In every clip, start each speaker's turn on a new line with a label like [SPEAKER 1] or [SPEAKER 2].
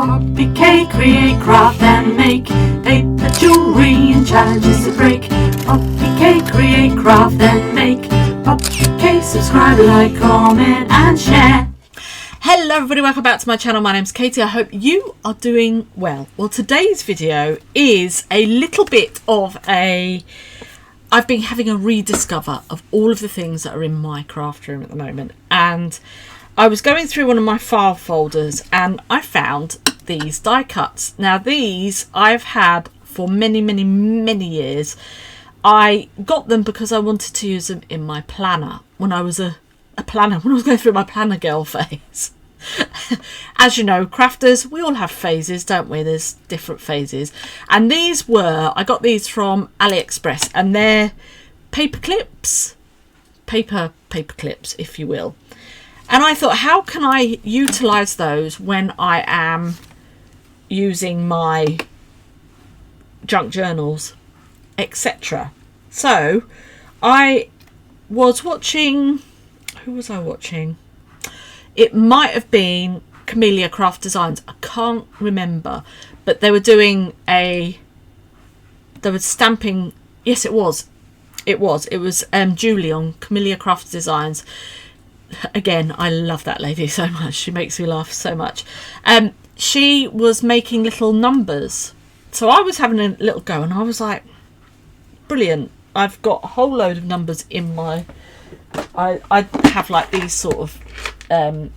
[SPEAKER 1] RBK, create, craft and make paper jewelry and challenges to break. RBK, create, craft and make. RBK, subscribe, like, comment and share. Hello everybody, welcome back to my channel. My name's Katie. I hope you are doing well. Well, today's video is a little bit of I've been having a rediscover of all of the things that are in my craft room at the moment, and I was going through one of my file folders and I found these die cuts. Now these I've had for many years. I got them because I wanted to use them in my planner when I was a planner, when I was going through my planner girl phase. As you know, crafters, we all have phases, don't we? There's different phases, and these were, I got these from AliExpress, and they're paper clips, paper clips, if you will. And I thought, how can I utilize those when I am using my junk journals, etc. So I was watching, who was I watching? It might have been Camellia Craft Designs. I can't remember, but they were doing they were stamping. Yes, it was Julie on Camellia Craft Designs. Again, I love that lady so much. She makes me laugh so much. She was making little numbers, so I was having a little go, and I was like, brilliant. I've got a whole load of numbers in my, I have like these sort of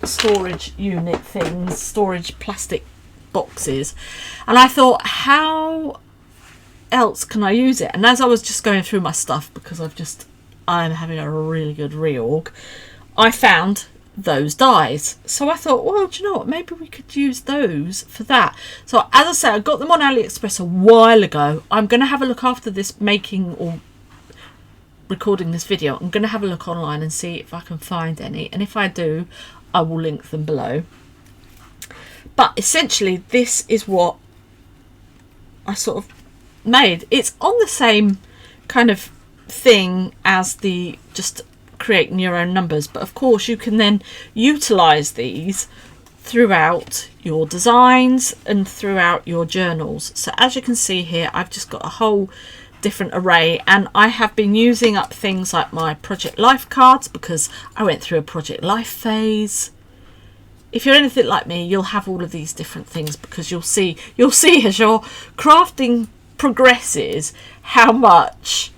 [SPEAKER 1] storage unit things, storage plastic boxes, and I thought, how else can I use it? And as I was just going through my stuff, because I'm having a really good reorg, I found those dies. So I thought, well, do you know what, maybe we could use those for that. So as I say, I got them on AliExpress a while ago. I'm going to have a look after this making or recording this video. I'm going to have a look online and see if I can find any, and if I do, I will link them below. But essentially this is what I sort of made. It's on the same kind of thing as the just creating your own numbers, but of course you can then utilize these throughout your designs and throughout your journals. So as you can see here, I've just got a whole different array, and I have been using up things like my Project Life cards, because I went through a Project Life phase. If you're anything like me, you'll have all of these different things, because you'll see as your crafting progresses how much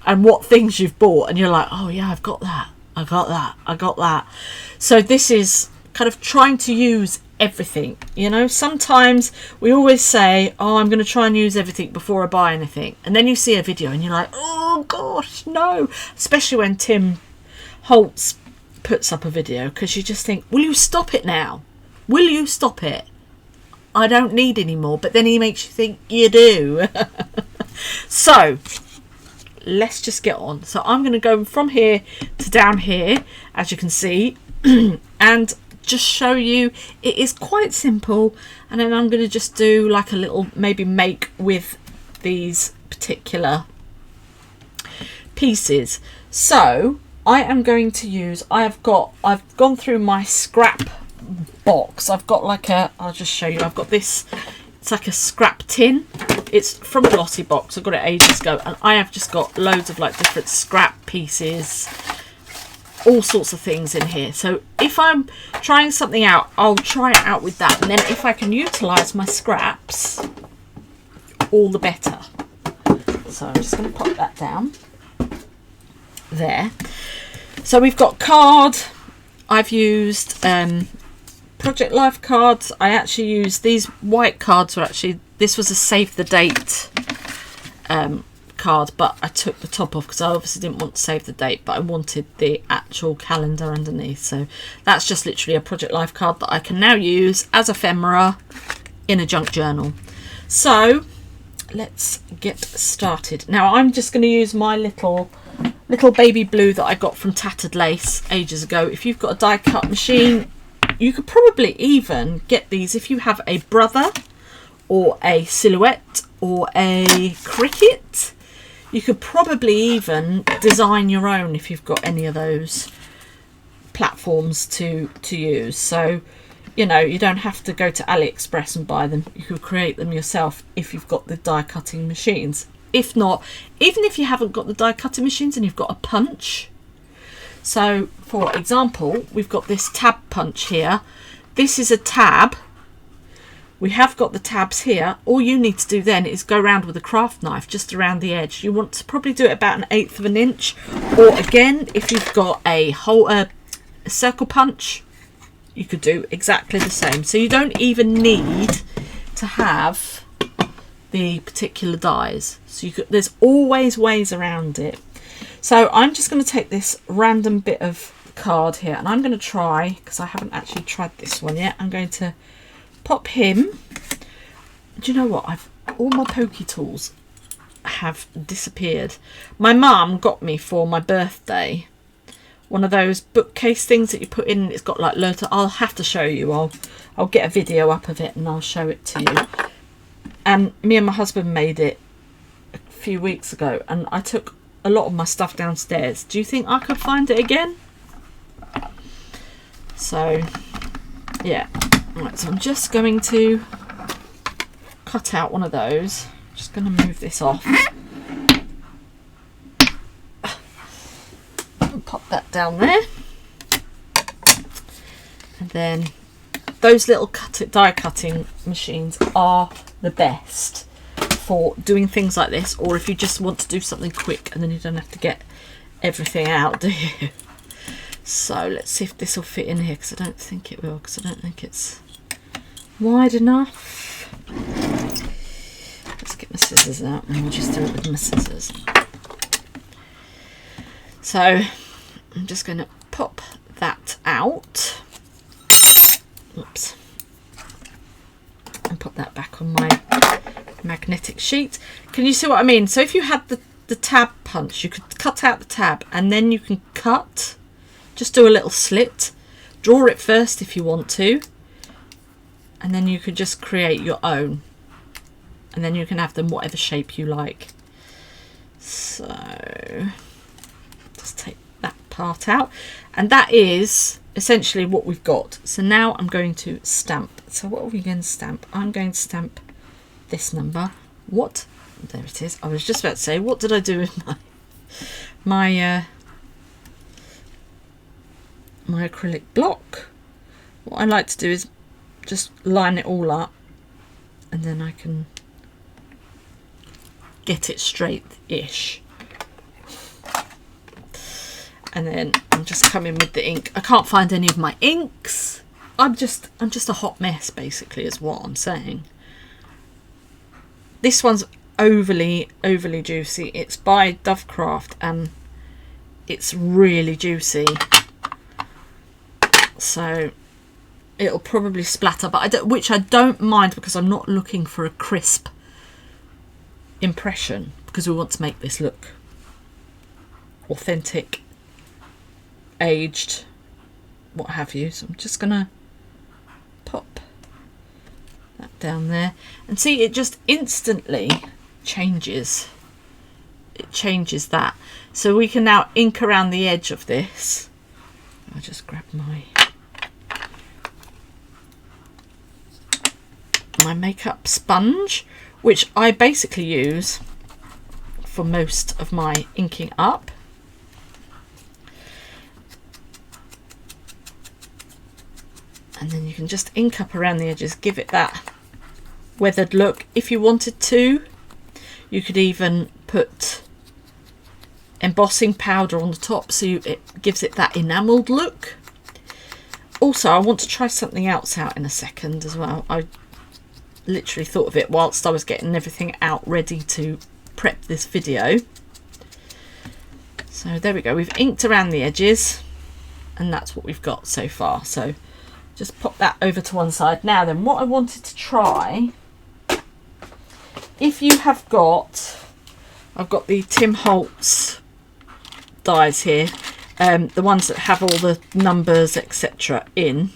[SPEAKER 1] and what things you've bought, and you're like, oh yeah, I've got that, I got that, I got that. So this is kind of trying to use everything, you know. Sometimes we always say, oh, I'm going to try and use everything before I buy anything, and then you see a video and you're like, oh gosh, no. Especially when Tim Holtz puts up a video, because you just think, will you stop it now? Will you stop it? I don't need any more. But then he makes you think you do. So let's just get on. So I'm going to go from here to down here, as you can see, and just show you it is quite simple. And then I'm going to just do like a little maybe make with these particular pieces. So I am going to use, I've gone through my scrap box. I've got like I'll just show you, I've got this, it's like a scrap tin. It's from Glossy Box. I got it ages ago, and I have just got loads of like different scrap pieces, all sorts of things in here. So if I'm trying something out, I'll try it out with that, and then if I can utilize my scraps, all the better. So I'm just going to pop that down there. So we've got card. I've used Project Life cards. I actually used these white cards. Were actually, this was a save the date card, but I took the top off because I obviously didn't want to save the date, but I wanted the actual calendar underneath. So that's just literally a Project Life card that I can now use as ephemera in a junk journal. So let's get started. Now I'm just going to use my little baby blue that I got from Tattered Lace ages ago. If you've got a die cut machine, you could probably even get these if you have a Brother or a Silhouette or a Cricut. You could probably even design your own if you've got any of those platforms to use. So you know, you don't have to go to AliExpress and buy them. You could create them yourself if you've got the die cutting machines. If not, even if you haven't got the die cutting machines and you've got a punch. So for example, we've got this tab punch here. This is a tab. We have got the tabs here. All you need to do then is go around with a craft knife just around the edge. You want to probably do it about 1/8 of an inch, or again, if you've got a whole a circle punch, you could do exactly the same. So you don't even need to have the particular dies. So there's always ways around it. So I'm just going to take this random bit of card here, and I'm going to try, because I haven't actually tried this one yet, I'm going to pop him. Do you know what? All my pokey tools have disappeared. My mum got me for my birthday one of those bookcase things that you put in, and it's got like loads of, I'll have to show you. I'll get a video up of it and I'll show it to you. And me and my husband made it a few weeks ago, and I took a lot of my stuff downstairs. Do you think I could find it again? So yeah. Right, so I'm just going to cut out one of those. Just going to move this off. And pop that down there. And then those little die cutting machines are the best for doing things like this, or if you just want to do something quick and then you don't have to get everything out, do you? So let's see if this will fit in here, because I don't think it will, because I don't think it's wide enough. Let's get my scissors out and we'll just do it with my scissors. So I'm just going to pop that out. Oops. And put that back on my magnetic sheet. Can you see what I mean? So if you had the tab punch, you could cut out the tab and then you can cut. Just do a little slit. Draw it first if you want to. And then you could just create your own. And then you can have them whatever shape you like. So just take that part out. And that is essentially what we've got. So now I'm going to stamp. So what are we going to stamp? I'm going to stamp this number. What? There it is. I was just about to say, what did I do with my acrylic block? What I like to do is just line it all up, and then I can get it straight-ish. And then I'm just coming with the ink. I can't find any of my inks. I'm just a hot mess, basically, is what I'm saying. This one's overly juicy. It's by Dovecraft and it's really juicy. So it'll probably splatter, but which I don't mind, because I'm not looking for a crisp impression, because we want to make this look authentic, aged, what have you. So I'm just gonna pop that down there, and see, it just instantly changes. It changes that. So we can now ink around the edge of this. I'll just grab my makeup sponge, which I basically use for most of my inking up. And then you can just ink up around the edges, give it that weathered look. If you wanted to, you could even put embossing powder on the top, so it gives it that enamelled look. Also, I want to try something else out in a second as well. I literally thought of it whilst I was getting everything out ready to prep this video. So there we go, we've inked around the edges, and that's what we've got so far. So just pop that over to one side. Now then, what I wanted to try, if you have got, I've got the Tim Holtz dies here, the ones that have all the numbers etc in.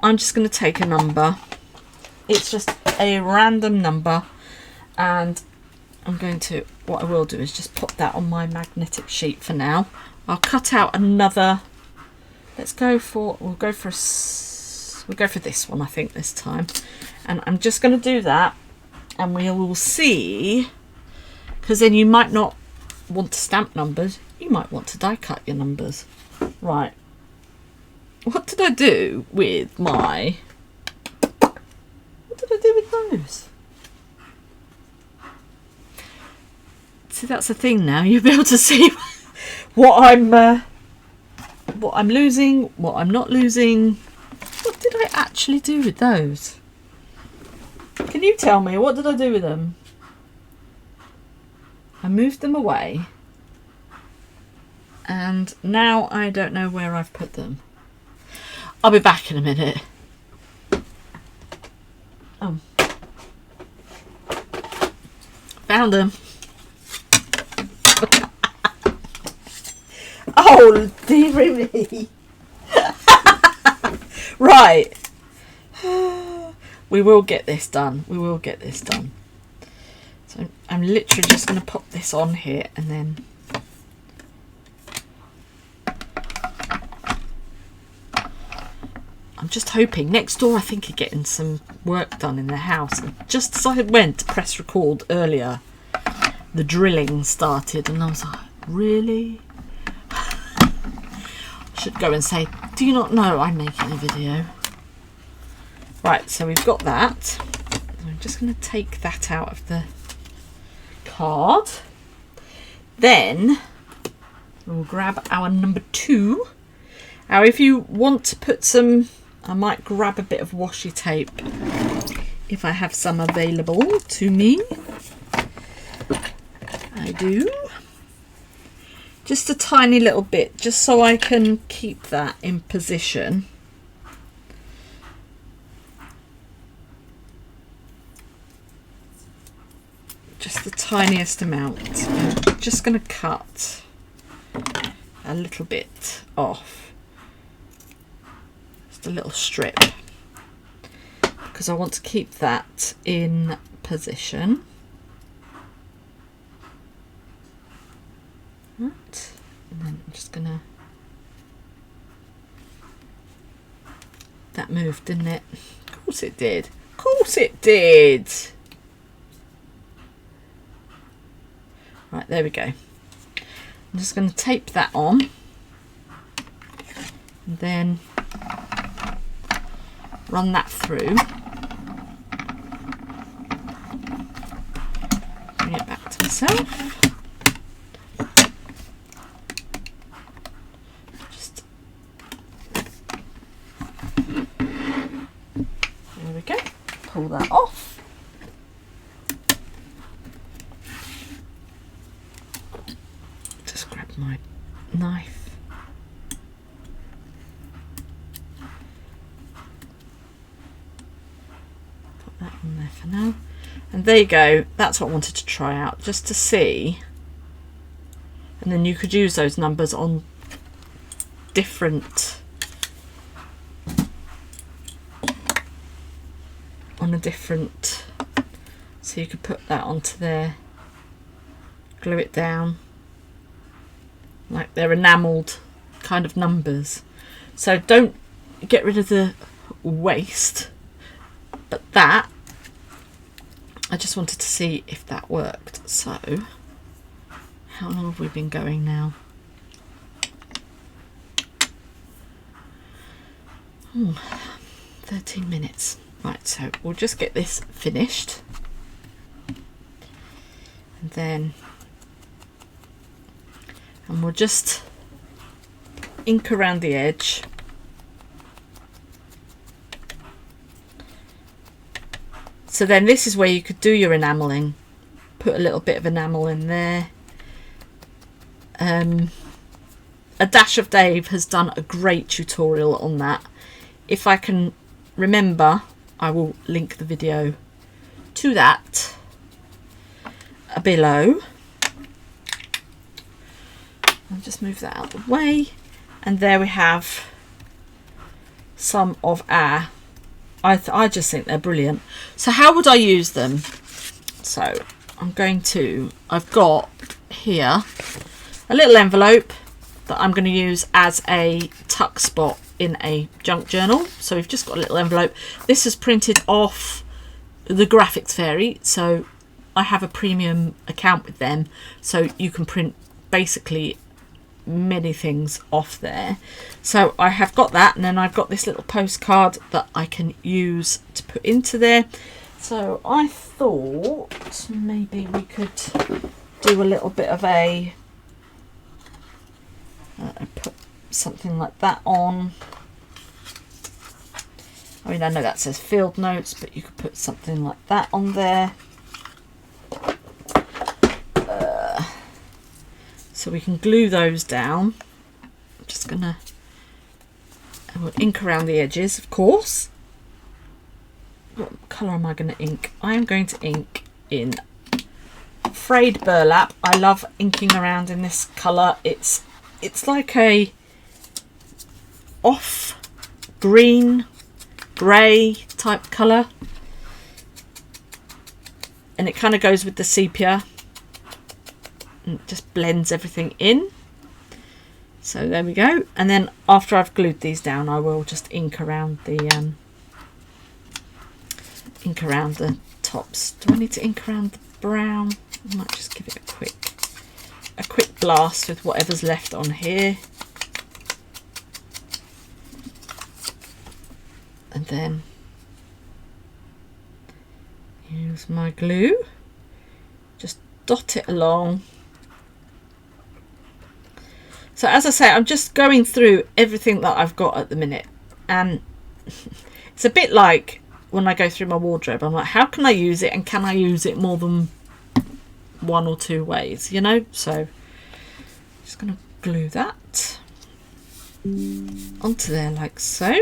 [SPEAKER 1] I'm just going to take a number. It's just a random number, and I'm going to, what I will do is just pop that on my magnetic sheet for now. I'll cut out another, we'll go for a we'll go for this one, I think, this time. And I'm just going to do that, and we will see, because then you might not want to stamp numbers, you might want to die cut your numbers. Right, what did I do with my, what did I do with those? See, that's the thing now, you'll be able to see what I'm losing, what I'm not losing. What did I actually do with those? Can you tell me, what did I do with them? I moved them away, and now I don't know where I've put them. I'll be back in a minute. Oh, found them. Oh, dearie me. Right. We will get this done. We will get this done. So I'm literally just going to pop this on here, and then I'm just hoping. Next door, I think, are getting some work done in their house. And just as I went to press record earlier, the drilling started, and I was like, really? I should go and say, do you not know I'm making a video? Right, so we've got that. I'm just going to take that out of the card. Then we'll grab our number 2. Now, if you want to put some, I might grab a bit of washi tape if I have some available to me. I do. Just a tiny little bit, just so I can keep that in position. Just the tiniest amount. I'm just going to cut a little bit off. Just a little strip. Because I want to keep that in position. Right. And then I'm just going to... That moved, didn't it? Of course it did. Of course it did. Right, there we go. I'm just going to tape that on, and then run that through. Bring it back to myself. Just there we go. Pull that off. My knife. Put that on there for now. And there you go. That's what I wanted to try out, just to see. And then you could use those numbers on different, so you could put that onto there, glue it down. Like they're enamelled kind of numbers. So don't get rid of the waste. But that, I just wanted to see if that worked. So, how long have we been going now? 13 minutes. Right, so we'll just get this finished. And then... And we'll just ink around the edge. So then this is where you could do your enamelling. Put a little bit of enamel in there. A Dash of Dave has done a great tutorial on that. If I can remember, I will link the video to that below. I'll just move that out of the way, and there we have some of our, I just think they're brilliant. So how would I use them? So I've got here a little envelope that I'm going to use as a tuck spot in a junk journal. So we've just got a little envelope. This is printed off the Graphics Fairy, so I have a premium account with them, so you can print basically many things off there. So I have got that, and then I've got this little postcard that I can use to put into there. So I thought maybe we could do a little bit of a put something like that on. I mean, I know that says field notes, but you could put something like that on there. So we can glue those down. I'm just gonna, and we'll ink around the edges, of course. What colour am I going to ink? I am going to ink in frayed burlap. I love inking around in this colour. It's like a off green, grey type colour, and it kind of goes with the sepia. It just blends everything in. So there we go. And then after I've glued these down, I will just ink around the tops. Do I need to ink around the brown? I might just give it a quick blast with whatever's left on here. And then use my glue. Just dot it along. So as I say, I'm just going through everything that I've got at the minute, and it's a bit like when I go through my wardrobe, I'm like, how can I use it, and can I use it more than one or two ways, you know? So just going to glue that onto there like so.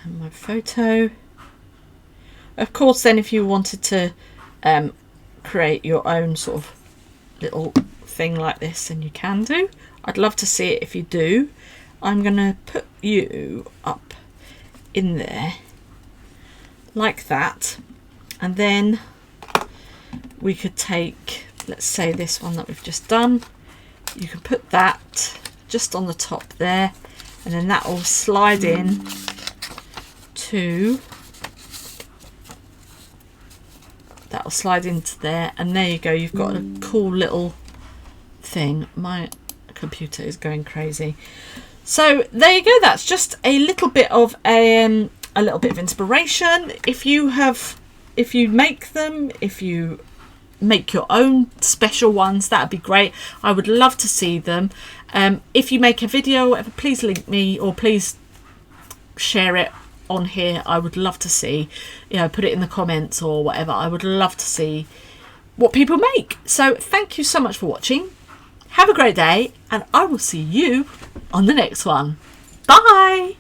[SPEAKER 1] And my photo. Of course, then if you wanted to create your own sort of little thing like this, and you can do. I'd love to see it if you do. I'm gonna put you up in there like that, and then we could take, let's say this one that we've just done, you can put that just on the top there, and then that will slide in to, that will slide into there, and there you go, you've got a cool little thing. My computer is going crazy. So there you go, that's just a little bit of a little bit of inspiration. If you make them, if you make your own special ones, that'd be great. I would love to see them. If you make a video or whatever, please link me, or please share it on here. I would love to see, you know, put it in the comments or whatever. I would love to see what people make. So thank you so much for watching. Have a great day, and I will see you on the next one. Bye.